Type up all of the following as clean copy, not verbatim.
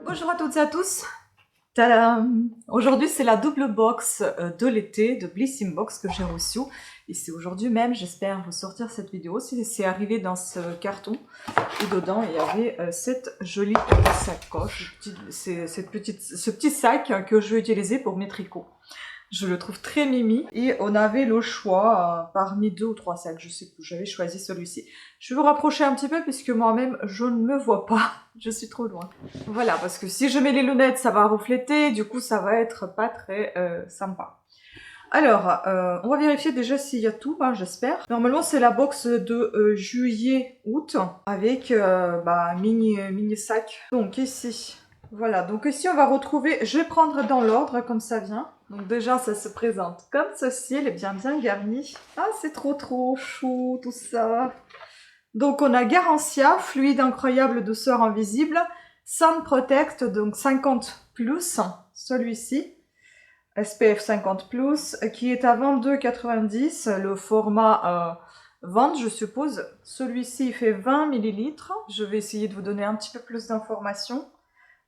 Bonjour à toutes et à tous. Tadam! Aujourd'hui, c'est la double box de l'été de Blissim Box que j'ai reçue. Et c'est aujourd'hui même, j'espère vous sortir cette vidéo. C'est arrivé dans ce carton. Et dedans, il y avait cette jolie sacoche. Ce petit sac que je vais utiliser pour mes tricots. Je le trouve très mimi. Et on avait le choix parmi 2 ou 3 sacs. Je sais plus, j'avais choisi celui-ci. Je vais vous rapprocher un petit peu puisque moi-même, je ne me vois pas. Je suis trop loin. Voilà, parce que si je mets les lunettes, ça va refléter. Du coup, ça va être pas très sympa. Alors, on va vérifier déjà s'il y a tout, hein, j'espère. Normalement, c'est la box de juillet-août avec mini sac. Donc ici, voilà. Donc ici, on va retrouver... Je vais prendre dans l'ordre comme ça vient. Donc déjà, ça se présente comme ceci. Elle est bien garnie. Ah, c'est trop chou, tout ça. Donc on a Garancia, fluide incroyable, douceur invisible. Sun Protect, donc 50+, celui-ci. SPF 50+, qui est à 22,90, le format vente, je suppose. Celui-ci, il fait 20 ml. Je vais essayer de vous donner un petit peu plus d'informations.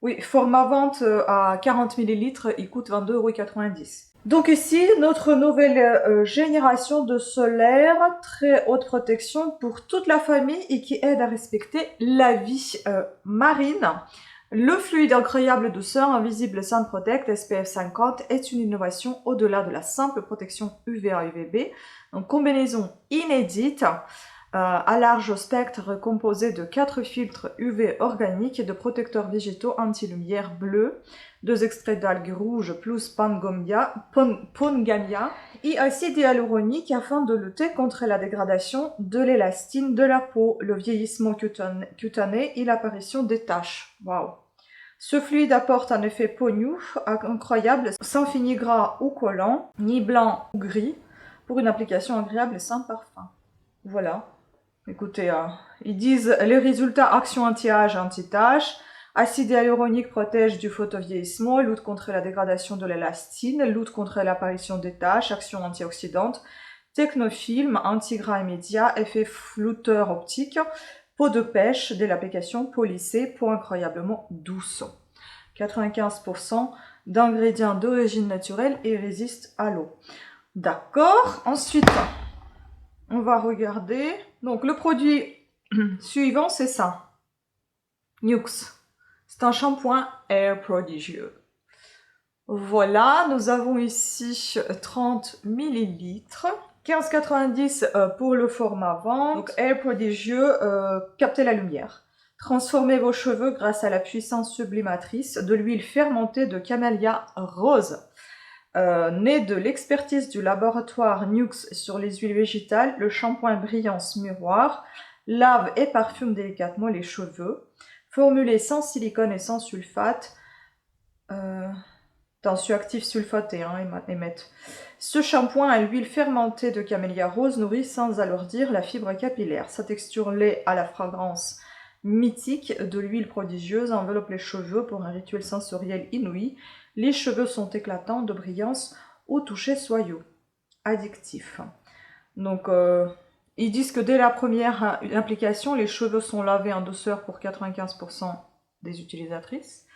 Oui, format vente à 40 ml, il coûte 22,90 €. Donc ici, notre nouvelle génération de solaire, très haute protection pour toute la famille et qui aide à respecter la vie marine. Le fluide incroyable douceur, invisible Sun Protect SPF 50 est une innovation au-delà de la simple protection UVA-UVB. Donc combinaison inédite. À large spectre composé de 4 filtres UV organiques et de protecteurs végétaux anti-lumière bleue, 2 extraits d'algues rouges plus Pongamia et acide hyaluronique afin de lutter contre la dégradation de l'élastine de la peau, le vieillissement cutané et l'apparition des taches. Waouh! Ce fluide apporte un effet peau nue incroyable, sans fini gras ou collant, ni blanc ou gris, pour une application agréable et sans parfum. Voilà. Écoutez, ils disent les résultats action anti-âge, anti-tache, acide hyaluronique protège du photovieillissement, lutte contre la dégradation de l'élastine, lutte contre l'apparition des taches, action antioxydante, technofilm, anti-gras immédiat, effet flouteur optique, peau de pêche dès l'application, peau lissée, peau incroyablement douce. 95% d'ingrédients d'origine naturelle et résistent à l'eau. D'accord, ensuite... On va regarder. Donc, le produit suivant, c'est ça. Nuxe. C'est un shampoing Air prodigieux. Voilà, nous avons ici 30 ml. 15,90 pour le format vente. Donc, Air prodigieux, captez la lumière. Transformez vos cheveux grâce à la puissance sublimatrice de l'huile fermentée de camélia rose. Né de l'expertise du laboratoire Nuxe sur les huiles végétales, le shampoing brillance miroir lave et parfume délicatement les cheveux. Formulé sans silicone et sans sulfate, tensioactif sulfaté, émettent. Ce shampoing à l'huile fermentée de camélia rose nourrit sans alourdir la fibre capillaire. Sa texture lait à la fragrance mythique de l'huile prodigieuse enveloppe les cheveux pour un rituel sensoriel inouï. Les cheveux sont éclatants, de brillance, au toucher soyeux, addictif. Donc, ils disent que dès la première application, les cheveux sont lavés en douceur pour 95% des utilisatrices.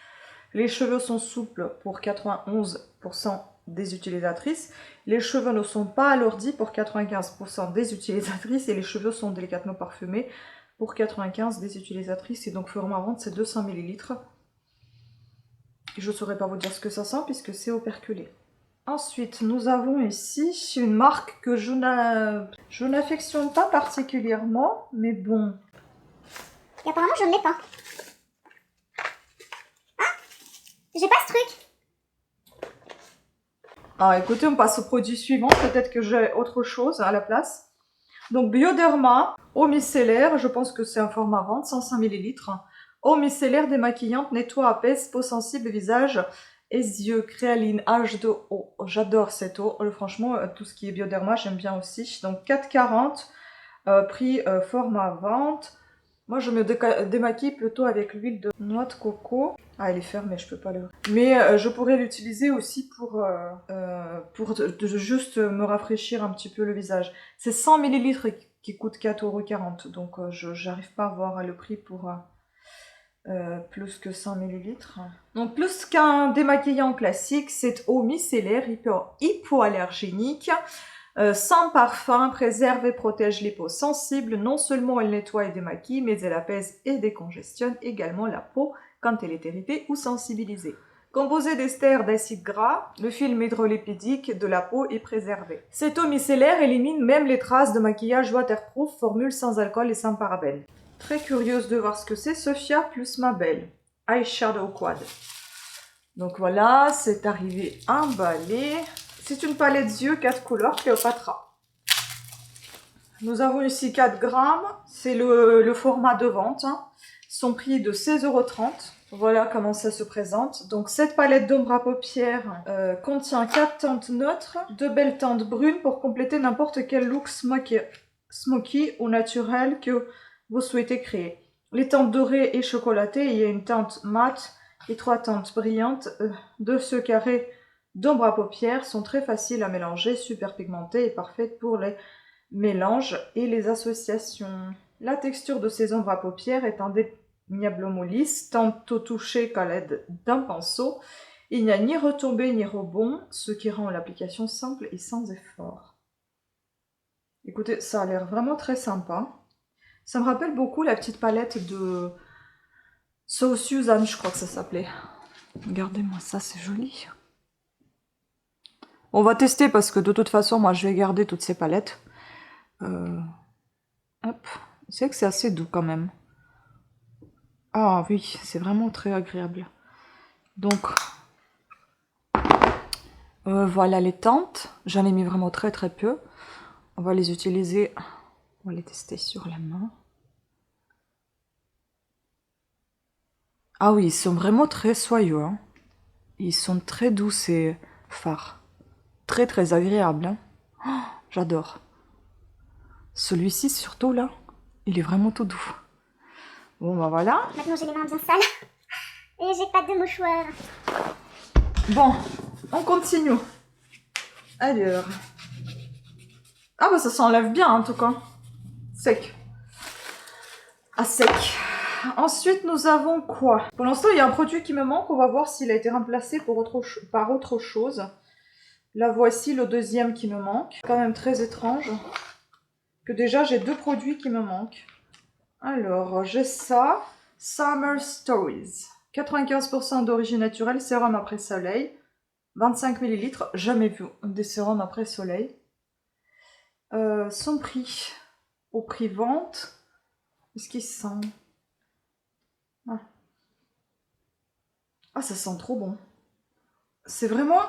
Les cheveux sont souples pour 91% des utilisatrices. Les cheveux ne sont pas alourdis pour 95% des utilisatrices et les cheveux sont délicatement parfumés pour 95% des utilisatrices. Et donc, format vente, c'est 200 ml. Je ne saurais pas vous dire ce que ça sent puisque c'est operculé. Ensuite, nous avons ici une marque que je n'affectionne pas particulièrement, mais bon. Et apparemment, je ne l'ai pas. Ah, j'ai pas ce truc. Ah, écoutez, on passe au produit suivant. Peut-être que j'ai autre chose à la place. Donc, Bioderma, eau micellaire. Je pense que c'est un format vente, 105 ml. Eau micellaire démaquillante, nettoie, apaise, peau sensible, visage et yeux, créaline, H2O. J'adore cette eau. Franchement, tout ce qui est Bioderma, j'aime bien aussi. Donc 4,40, prix format vente. Moi, je me démaquille plutôt avec l'huile de noix de coco. Ah, elle est fermée, je peux pas le... Mais je pourrais l'utiliser aussi pour juste me rafraîchir un petit peu le visage. C'est 100 ml qui coûte 4,40 €. Donc, j'arrive pas à voir le prix pour Plus que 100 ml. Donc plus qu'un démaquillant classique, cette eau micellaire hypoallergénique, sans parfum, préserve et protège les peaux sensibles. Non seulement elle nettoie et démaquille, mais elle apaise et décongestionne également la peau quand elle est irritée ou sensibilisée. Composé d'esters d'acides gras, le film hydrolipidique de la peau est préservé. Cette eau micellaire élimine même les traces de maquillage waterproof, formule sans alcool et sans parabènes. Très curieuse de voir ce que c'est, Sophia plus ma belle. Eyeshadow Quad. Donc voilà, c'est arrivé emballé. C'est une palette yeux 4 couleurs Cléopatra. Nous avons ici 4 grammes. C'est le format de vente. Hein. Son prix est de 16,30 €. Voilà comment ça se présente. Donc cette palette d'ombre à paupières contient 4 teintes neutres, 2 belles teintes brunes pour compléter n'importe quel look smoky ou naturel que vous souhaitez créer. Les teintes dorées et chocolatées, il y a une teinte mate et 3 teintes brillantes de ce carré d'ombre à paupières sont très faciles à mélanger, super pigmentées et parfaites pour les mélanges et les associations. La texture de ces ombres à paupières est indéniablement lisse, tant au toucher qu'à l'aide d'un pinceau. Il n'y a ni retombées ni rebonds, ce qui rend l'application simple et sans effort. Écoutez, ça a l'air vraiment très sympa. Ça me rappelle beaucoup la petite palette de So Suzanne, je crois que ça s'appelait. Regardez-moi ça, c'est joli. On va tester parce que de toute façon, moi, je vais garder toutes ces palettes. Hop. C'est que c'est assez doux quand même. Ah oui, c'est vraiment très agréable. Donc, voilà les teintes. J'en ai mis vraiment très très peu. On va les utiliser. On va les tester sur la main. Ah oui, ils sont vraiment très soyeux. Hein. Ils sont très doux ces fards. Très très agréables. Hein. Oh, j'adore. Celui-ci surtout là, il est vraiment tout doux. Bon bah voilà. Maintenant j'ai les mains bien sales. Et j'ai pas de mouchoir. Bon, on continue. Alors. Ah bah ça s'enlève bien en tout cas. Sec. À sec. Ensuite, nous avons quoi? Pour l'instant, il y a un produit qui me manque. On va voir s'il a été remplacé par autre chose. Là, voici le deuxième qui me manque. Quand même très étrange. Que déjà, j'ai 2 produits qui me manquent. Alors, j'ai ça. Summer Stories. 95% d'origine naturelle, sérum après soleil. 25 ml. Jamais vu des sérums après soleil. Son prix. Au prix vente. Est-ce qu'il sent? Ah, ça sent trop bon. C'est vraiment...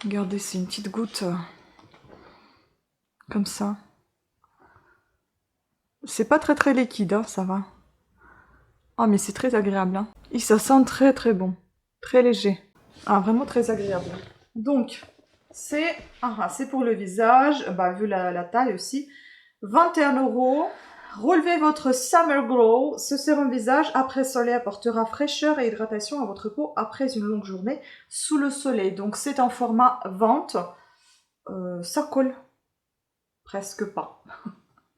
Regardez, c'est une petite goutte comme ça. C'est pas très très liquide, hein, ça va. Ah, mais c'est très agréable. Hein. Et ça sent très très bon. Très léger. Ah, vraiment très agréable. Donc, c'est pour le visage, bah, vu la taille aussi. 21 €. Relevez votre Summer Glow. Ce sérum visage après soleil apportera fraîcheur et hydratation à votre peau après une longue journée sous le soleil. Donc c'est en format vente. Ça colle presque pas,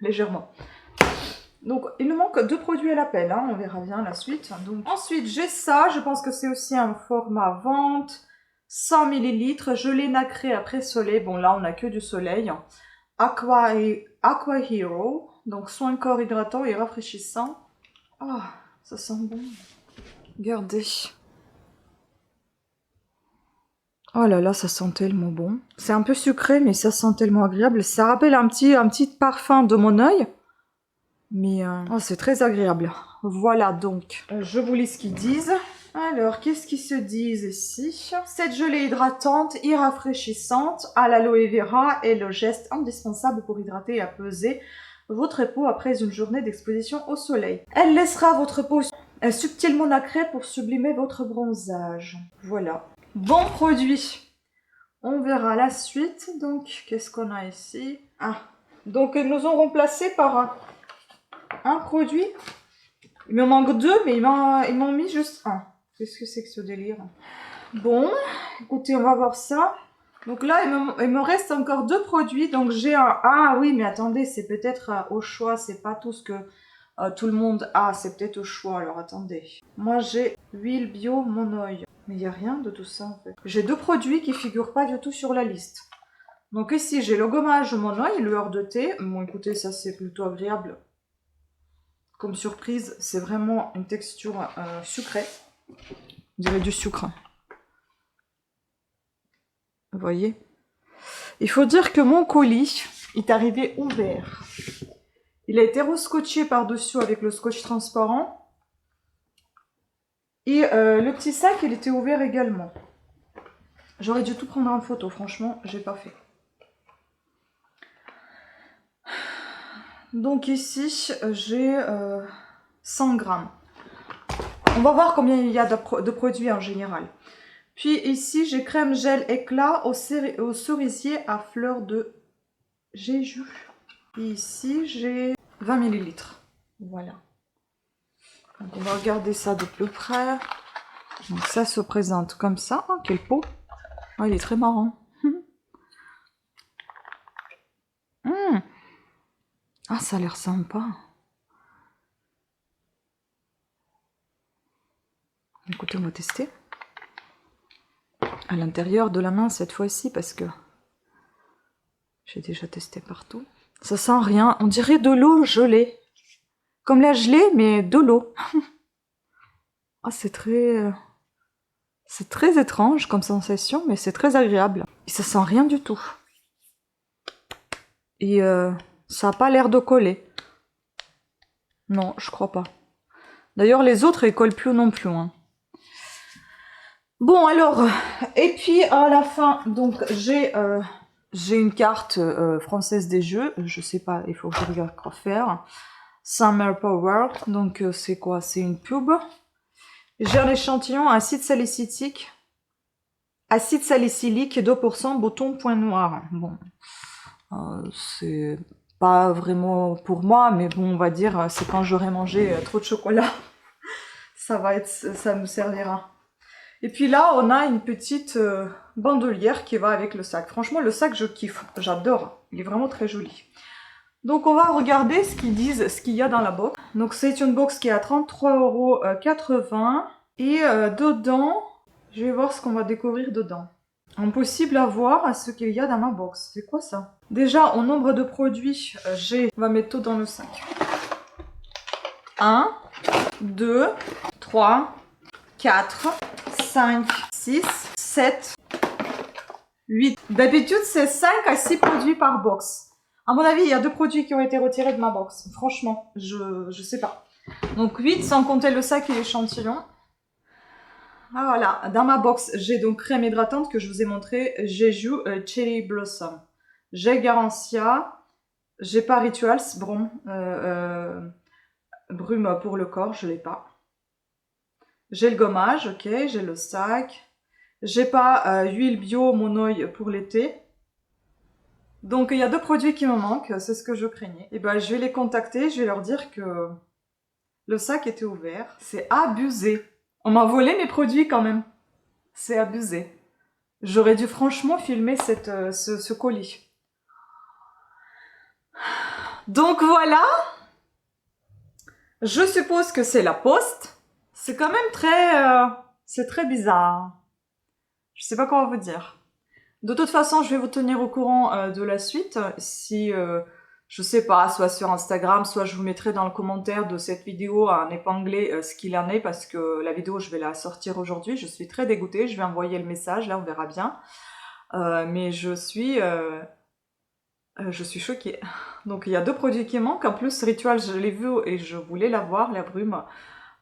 légèrement. Donc il nous manque 2 produits à l'appel, hein. On verra bien la suite. Donc, ensuite j'ai ça, je pense que c'est aussi un format vente. 100 ml, gelée nacrée après soleil. Bon là on a que du soleil. Aqua Hero. Donc soin corps hydratant et rafraîchissant. Ah, ça sent bon. Regardez. Oh là là, ça sent tellement bon. C'est un peu sucré, mais ça sent tellement agréable. Ça rappelle un petit parfum de mon œil. Mais oh, c'est très agréable. Voilà donc. Je vous lis ce qu'ils disent. Alors, qu'est-ce qu'ils se disent ici? Cette gelée hydratante et rafraîchissante à l'aloe vera est le geste indispensable pour hydrater et apaiser votre peau après une journée d'exposition au soleil. Elle laissera votre peau subtilement nacrée pour sublimer votre bronzage. Voilà. Bon produit. On verra la suite. Donc, qu'est-ce qu'on a ici? Ah, donc nous ont remplacé par un produit. Il me manque 2, mais ils m'ont mis juste un. Qu'est-ce que c'est que ce délire? Bon, écoutez, on va voir ça. Donc là, il me reste encore 2 produits. Donc j'ai un... Ah oui, mais attendez, c'est peut-être au choix. C'est pas tout ce que tout le monde a, c'est peut-être au choix, alors attendez. Moi j'ai huile bio Monoï, mais il n'y a rien de tout ça en fait. J'ai 2 produits qui figurent pas du tout sur la liste. Donc ici j'ai le gommage Monoï, lueur de thé. Bon écoutez, ça c'est plutôt agréable. Comme surprise, c'est vraiment une texture sucrée. On dirait du sucre. Vous voyez? Il faut dire que mon colis est arrivé ouvert. Il a été rescotché par-dessus avec le scotch transparent. Et le petit sac, il était ouvert également. J'aurais dû tout prendre en photo, franchement, j'ai pas fait. Donc ici, j'ai 100 grammes. On va voir combien il y a de produits en général. Puis ici, j'ai crème gel éclat au cerisier à fleur de Jeju. Et ici, j'ai 20 ml. Voilà. Donc on va regarder ça de plus près. Donc ça se présente comme ça. Oh, quel pot! Oh, il est très marrant. Ah, ça a l'air sympa. Écoutez, on va tester. À l'intérieur de la main cette fois-ci parce que j'ai déjà testé partout. Ça sent rien. On dirait de l'eau gelée. Comme la gelée, mais de l'eau. Ah, c'est très étrange comme sensation, mais c'est très agréable. Et ça sent rien du tout. Et ça n'a pas l'air de coller. Non, je crois pas. D'ailleurs, les autres, ils collent plus non plus. Hein. Bon, alors, et puis à la fin, donc j'ai une carte française des jeux. Je sais pas, il faut que je regarde quoi faire. Summer Power, donc c'est quoi? C'est une pub. J'ai un échantillon acide salicylique. Acide salicylique 2%, bouton point noir. Bon, c'est pas vraiment pour moi, mais bon, on va dire, c'est quand j'aurai mangé trop de chocolat. Ça me servira. Et puis là, on a une petite bandolière qui va avec le sac. Franchement, le sac, je kiffe. J'adore. Il est vraiment très joli. Donc, on va regarder ce qu'ils disent, ce qu'il y a dans la box. Donc, c'est une box qui est à 33,80 €. Et dedans, je vais voir ce qu'on va découvrir dedans. Impossible à voir ce qu'il y a dans ma box. C'est quoi ça? Déjà, au nombre de produits, on va mettre tout dans le sac. 1, 2, 3, 4, 5, 6, 7, 8. D'habitude, c'est 5 à 6 produits par box. À mon avis, il y a 2 produits qui ont été retirés de ma box. Franchement, je sais pas. Donc 8 sans compter le sac et l'échantillon. Ah voilà, dans ma box, j'ai donc crème hydratante que je vous ai montré, Jeju Cherry Blossom. J'ai Garancia, j'ai pas Rituals, bon, brume pour le corps, je l'ai pas. J'ai le gommage, ok, j'ai le sac. J'ai pas huile bio Monoï pour l'été. Donc il y a 2 produits qui me manquent, c'est ce que je craignais. Et ben je vais les contacter, je vais leur dire que le sac était ouvert. C'est abusé. On m'a volé mes produits quand même. C'est abusé. J'aurais dû franchement filmer ce colis. Donc voilà. Je suppose que c'est la poste. C'est quand même c'est très bizarre. Je sais pas comment vous dire. De toute façon, je vais vous tenir au courant de la suite. Si, je sais pas, soit sur Instagram, soit je vous mettrai dans le commentaire de cette vidéo un épinglé ce qu'il en est, parce que la vidéo, je vais la sortir aujourd'hui. Je suis très dégoûtée. Je vais envoyer le message, là, on verra bien. Mais je suis choquée. Donc, il y a 2 produits qui manquent. En plus, Ritual, je l'ai vu et je voulais l'avoir, la brume.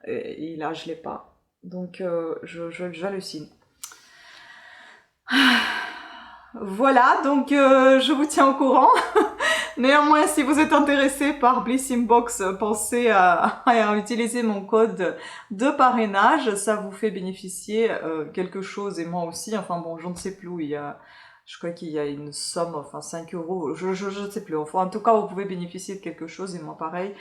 Et là, je l'ai pas. Donc, j'hallucine. Voilà, donc je vous tiens au courant. Néanmoins, si vous êtes intéressé par Blissimbox, pensez à utiliser mon code de parrainage. Ça vous fait bénéficier quelque chose, et moi aussi. Enfin bon, je ne sais plus où il y a... Je crois qu'il y a une somme, enfin 5 €. Je ne sais plus. Enfin, en tout cas, vous pouvez bénéficier de quelque chose, et moi pareil.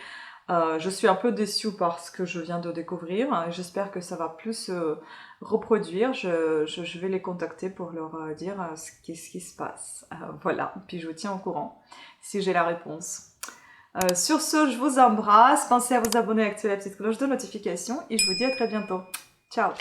Je suis un peu déçue par ce que je viens de découvrir. J'espère que ça va plus se reproduire. Je vais les contacter pour leur dire ce qui se passe. Voilà, puis je vous tiens au courant si j'ai la réponse. Sur ce, je vous embrasse. Pensez à vous abonner et activer la petite cloche de notification. Et je vous dis à très bientôt. Ciao!